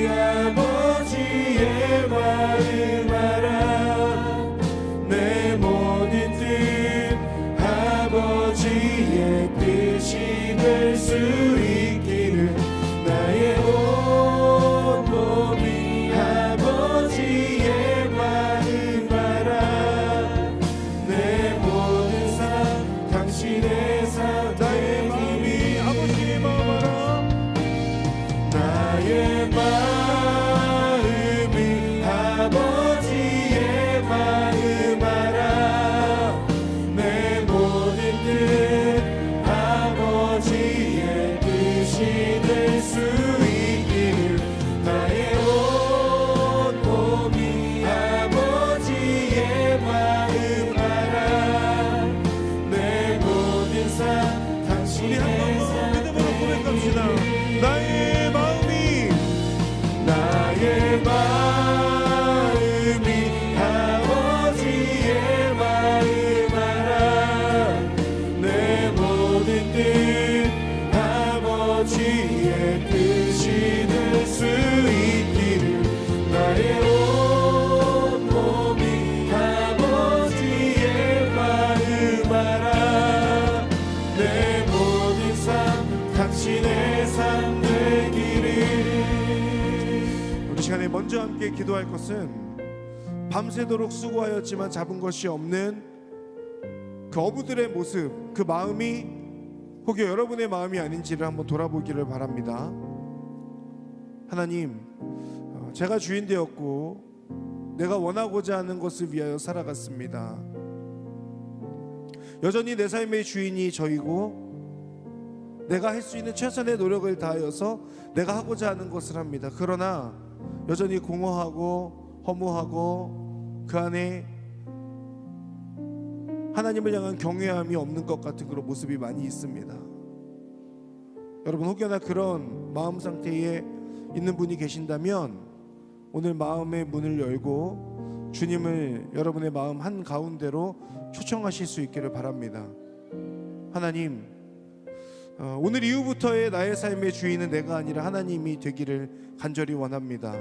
[SPEAKER 2] 아버지의 마음 알아. 내 모든 뜻 아버지의 뜻이 될 수 있기를. 나의 온 몸이 아버지의 마음 알아. 내 모든 삶 당신의 삶. 나의 마음이 아버지의 마음 알아. 나의 마음이 아버지의 마음 알아. 내 모든 뜻 아버지의 뜻이 될 수 있기를. 나의 온 몸이 아버지의 마음 알아. 내 모든 삶 당신의 삶. 믿음으로 고백합시다. 나의 마음이 아버지의 마음 알아. 내 모든 뜻 아버지의 뜻이 될 수 있기를. 나의 온 몸이 아버지의 마음 알아. 내 모든 삶 당신의 삶 되기를. 우리 시간에 먼저 함께 기도할 것은 밤새도록 수고하였지만 잡은 것이 없는 그 어부들의 모습, 그 마음이 혹여 여러분의 마음이 아닌지를 한번 돌아보기를 바랍니다. 하나님, 제가 주인 되었고 내가 원하고자 하는 것을 위하여 살아갔습니다. 여전히 내 삶의 주인이 저이고 내가 할 수 있는 최선의 노력을 다하여서 내가 하고자 하는 것을 합니다. 그러나
[SPEAKER 3] 여전히 공허하고 허무하고 그 안에 하나님을 향한 경외함이 없는 것 같은 그런 모습이 많이 있습니다. 여러분, 혹여나 그런 마음 상태에 있는 분이 계신다면 오늘 마음의 문을 열고 주님을 여러분의 마음 한가운데로 초청하실 수 있기를 바랍니다. 하나님, 오늘 이후부터의 나의 삶의 주인은 내가 아니라 하나님이 되기를 간절히 원합니다.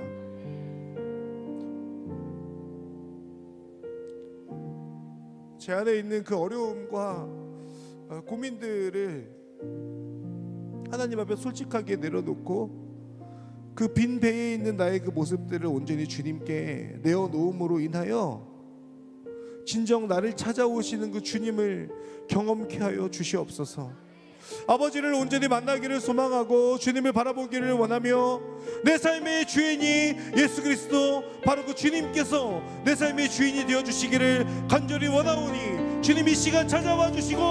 [SPEAKER 3] 제 안에 있는 그 어려움과 고민들을 하나님 앞에 솔직하게 내려놓고 그 빈 배에 있는 나의 그 모습들을 온전히 주님께 내어놓음으로 인하여 진정 나를 찾아오시는 그 주님을 경험케 하여 주시옵소서. 아버지를 온전히 만나기를 소망하고 주님을 바라보기를 원하며 내 삶의 주인이 예수 그리스도 바로 그 주님께서 내 삶의 주인이 되어주시기를 간절히 원하오니 주님 이 시간 찾아와 주시고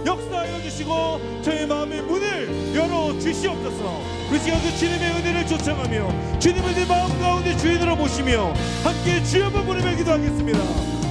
[SPEAKER 3] 역사하여 주시고 저의 마음의 문을 열어 주시옵소서. 그 시간 그 주님의 은혜를 초청하며 주님을 내 마음 가운데 주인으로 모시며 함께 주여 한번 부르며 기도하겠습니다.